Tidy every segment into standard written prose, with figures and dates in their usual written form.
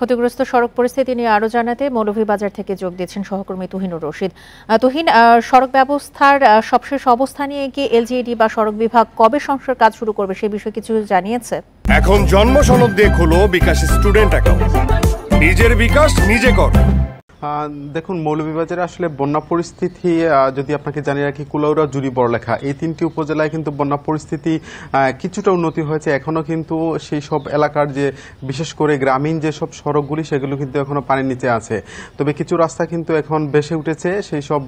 ক্ষতিগ্রস্ত সড়ক পরিস্থিতি নিয়ে আরো জানাতে মৌলভীবাজার থেকে যোগ দিয়েছেন সহকর্মী তুহিনুর রশিদ। তুহিন, সড়ক ব্যবস্থার সবশেষ অবস্থা নিয়ে কি এলজিইডি বা সড়ক বিভাগ কবে সংস্কার কাজ শুরু করবে সে বিষয়ে কিছু জানিয়েছে? এখন জন্ম সনদ দিয়ে খোলো বিকাশ স্টুডেন্ট অ্যাকাউন্ট। নিজের বিকাশ নিজে কর। দেখুন, মৌলভীবাজারে আসলে বন্যা পরিস্থিতি যদি আপনাকে জানিয়ে রাখি, কুলাউড়া, জুড়ি, বড়লেখা এই তিনটি উপজেলায় কিন্তু বন্যা পরিস্থিতি কিছুটা উন্নতি হয়েছে। এখনো কিন্তু সেই সব এলাকার যে বিশেষ করে গ্রামীণ যেসব সড়কগুলি সেগুলো কিন্তু এখনো পানির নিচে আছে। তবে কিছু রাস্তা কিন্তু এখন ভেসে উঠেছে, সেই সব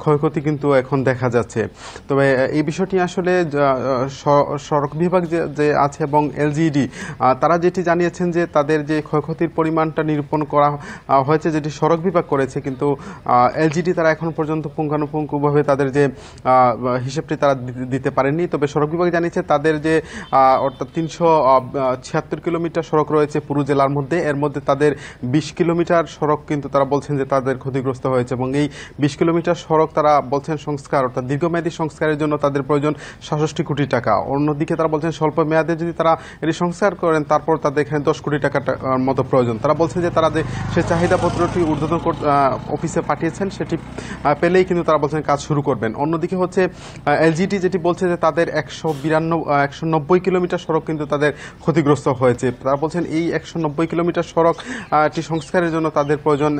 ক্ষয়ক্ষতি কিন্তু এখন দেখা যাচ্ছে। তবে এই বিষয়টি আসলে সড়ক বিভাগ যে আছে এবং এলজিইডি তারা যেটি জানিয়েছেন যে তাদের যে ক্ষয়ক্ষতির পরিমাণটা নিরূপণ করা হয়েছে, যেটি সড়ক করেছে, কিন্তু এলজিডি তারা এখন পর্যন্ত পুঙ্খানুপুঙ্খভাবে তাদের যে হিসেবটি তারা দিতে পারেননি। তবে সড়ক বিভাগ জানিয়েছে তাদের যে অর্থাৎ ৩৭৬ কিলোমিটার সড়ক রয়েছে পুরো জেলার মধ্যে, এর মধ্যে তাদের ২০ কিলোমিটার সড়ক কিন্তু তারা বলছেন যে তাদের ক্ষতিগ্রস্ত হয়েছে এবং এই ২০ কিলোমিটার সড়ক তারা বলছেন সংস্কার অর্থাৎ দীর্ঘমেয়াদী সংস্কারের জন্য তাদের প্রয়োজন ৬৭ কোটি টাকা। অন্যদিকে তারা বলছেন স্বল্প মেয়াদে যদি তারা এটি সংস্কার করেন তারপর তাদের এখানে ১০ কোটি টাকার মতো প্রয়োজন। তারা বলছেন যে তারা যে সে চাহিদাপত্রটি ঊর্ধ্বতন অফিসে পাঠিয়েছেন সেটি পেলেই কিন্তু তারা বলছেন কাজ শুরু করবেন। অন্যদিকে হচ্ছে এলজিডি যেটি বলছে যে তাদের ১৯০ কিলোমিটার সড়ক কিন্তু তাদের ক্ষতিগ্রস্ত হয়েছে। তারা বলছেন এই ১৯০ কিলোমিটার সড়কটি সংস্কারের জন্য তাদের প্রয়োজন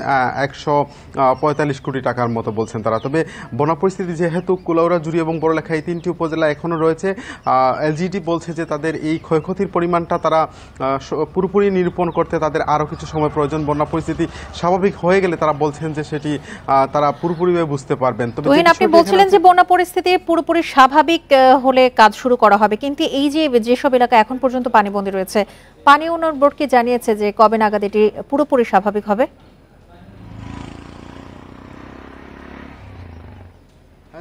১৪৫ কোটি টাকার মতো বলছেন তারা। তবে বন্যা পরিস্থিতি যেহেতু কুলাউড়া, জুড়ি এবং বড়লেখা এই তিনটি উপজেলা এখনও রয়েছে, এলজিডি বলছে যে তাদের এই ক্ষয়ক্ষতির পরিমাণটা তারা পুরোপুরি নিরূপণ করতে তাদের আরও কিছু সময় প্রয়োজন। বন্যা পরিস্থিতি স্বাভাবিক হয়ে গেলে তারা বলছেন যে সেটি তারা পুরোপুরিভাবে বুঝতে পারবেন। তবে আপনি বলছিলেন যে বন্যা পরিস্থিতি পুরোপুরি স্বাভাবিক হলে কাজ শুরু করা হবে, কিন্তু এই যে যেসব এলাকা এখন পর্যন্ত পানিবন্দী রয়েছে, পানি উন্নয়ন বোর্ড কি জানিয়েছে যে কবে নাগাদ এটি পুরোপুরি স্বাভাবিক হবে?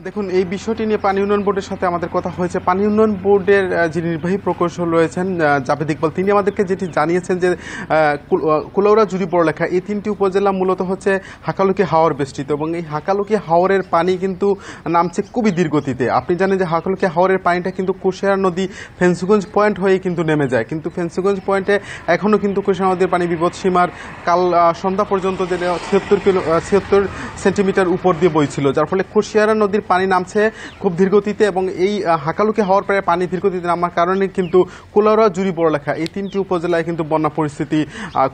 দেখুন, এই বিষয়টি নিয়ে পানি উন্নয়ন বোর্ডের সাথে আমাদের কথা হয়েছে। পানি উন্নয়ন বোর্ডের যে নির্বাহী প্রকৌশল রয়েছেন জাভেদ ইকবাল, তিনি আমাদেরকে যেটি জানিয়েছেন যে কুলাউড়া, জুড়ি, বড়লেখা এই তিনটি উপজেলা মূলত হচ্ছে হাকালুকি হাওর বেষ্টিত এবং এই হাকালুকি হাওরের পানি কিন্তু নামছে খুবই ধীরগতিতে। আপনি জানেন যে হাকালুকি হাওরের পানিটা কিন্তু কুশিয়ারা নদী ফেন্সিগঞ্জ পয়েন্ট হয়ে কিন্তু নেমে যায়, কিন্তু ফেন্সিগঞ্জ পয়েন্টে এখনও কিন্তু কুশিয়ারা নদীর পানি বিপদসীমার কাল সন্ধ্যা পর্যন্ত যে ৭৬ সেন্টিমিটার উপর দিয়ে বইছিল, যার ফলে কুশিয়ারা নদীর পানি নামছে খুব ধীরগতিতে এবং এই হাকালুকি হাওয়ার পরে পানি ধীরগতিতে নামার কারণে কিন্তু কুলাউড়া, জুড়ি, বড়লেখা এই তিনটি উপজেলায় কিন্তু বন্যা পরিস্থিতি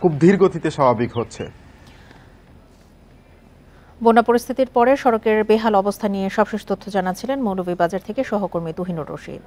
খুব ধীরগতিতে স্বাভাবিক হচ্ছে। বন্যা পরিস্থিতির পরে সড়কের বেহাল অবস্থা নিয়ে সবশেষ তথ্য জানাচ্ছিলেন মৌলভীবাজার থেকে সহকর্মী তুহিনুর রশিদ।